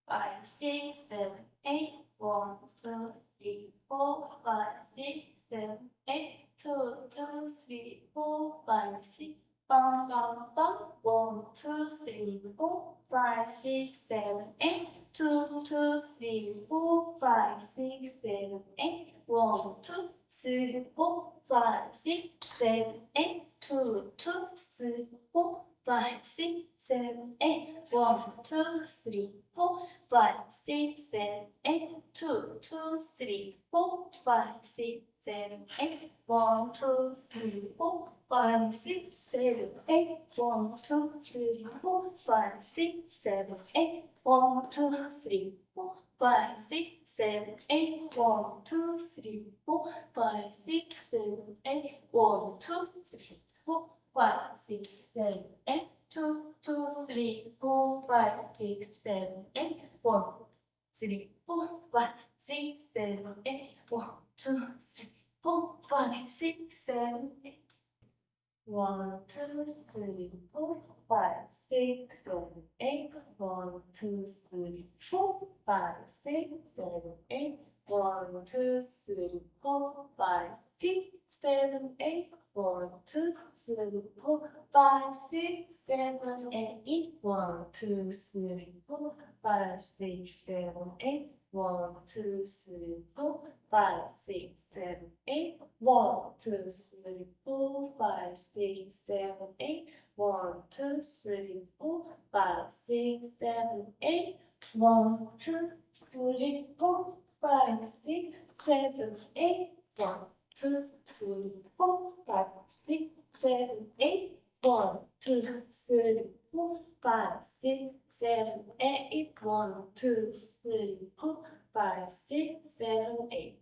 5, 6, 7, 8. 1, 2, 3, 4, 5, 6, 7, 8. 2, 2, 3, 4, 5, 6. Bum, bum, bum. 1, 2, 3, 4, 5, 6, 7, 8. 2, 2, 3, 4, 5, 6, 7, 8. 1, 2, 3, 4, 5, 6, 7, 8. 2, 2, 3, 4, 5, 6, 7, 8. 1, 2, 3, 4, 5, 6, 7, 8. 2, 2, 3, 4, 5, 6, 7, 8. 1, 2, 3, 4, 5, 6, 7, 8. 1, 2, 3, 4, 5, 6, 7, 8. 1, 2, 3, 4, 5, 6, 7, 8. 1, 2, 3, 4, 5, 6, 7, 8. 1, 2, 3, 4, 5, 6, 7, 8. 2, 2, 3, 4, 5, 6, 7, 8. 1, 3, 4, 5, 6, 7, 8. 1, 2, 3, 4, 5, 6, 7, 8. 1, 2, 3, 4, 5, 6, 7, 8. 1, 2, 3, 4, 5, 6, 7, 8. 1, 2, 3, 4, 5, 6, 7, 8. 1, 2, 3, 4, 5, 6, 7, 8. 1, 2, 3, 4, 5, 6, 7, 8. 1, 2, 3, 4, 5, 6, 7, 8. 1, 2, 3, 4, 5, 6, 7, 8. 1, 2, 3, 4, 5, 6, 7, 8. 1, 2, 3, 4, 5, 6, 7, 8. 1, 2, 3, 4, 5, 6, 7, 8. 1, 2, 3, 4, 5, 6, 7, 8. 1, 2, 3, 4, 5, 6, 7, 8.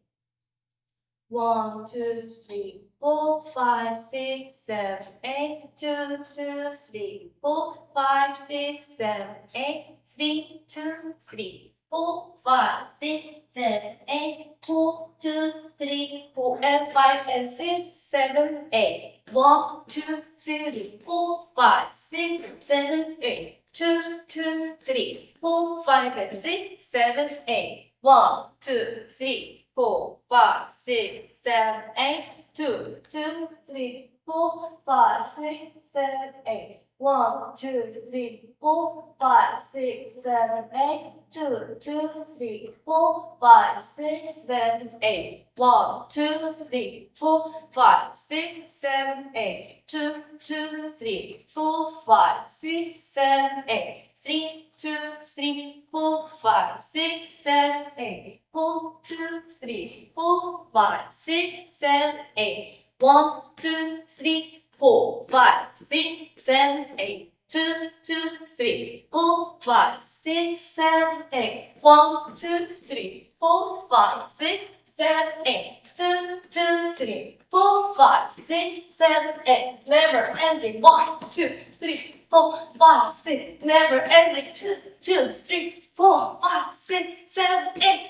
1, 2, 3, 4, 5, 6, 7, 8. 2, 2, 3, 4, 5, 6, 7, 8. 3, 2, 3, 4, 5, 6, 7, 8. 4, 2, 3, 4, and 5, and 6, 7, 8. 1, 2, 3, 4, 5, 6, 7, 8. 2, 2, 3, 4, 5, and 6, 7, 8. 1, 2, 3, 4, 5, 6, 7, 8. 2, 2, 3, 4, 5, 6, 7, 8. 1, 2, 3, 4, 5, 6, 7, 8. 2, 2, 3, 4, 5, 6, 7, 8. 1, 2, 3, 4, 5, 6, 7, 8. 2, 2, 3, 4, 5, 6, 7, 8. 3, 2, 3, 4, 5, 6, 7, 8. 4, 2, 3, 4, 5, 6, 7, 8. 1, 2, 3, 4, 5, 6, 7, 8. 2, 2, 3, 4, 5, 6, 7, 8. 1, 2, 3, 4, 5, 6, 7, 8. 2, 2, 3, 4, 5, 6, 7, 8. Never ending. 1, 2, 3, 4, 5, 6. Never ending. 2, 2, 3, 4, 5, 6, 7, 8.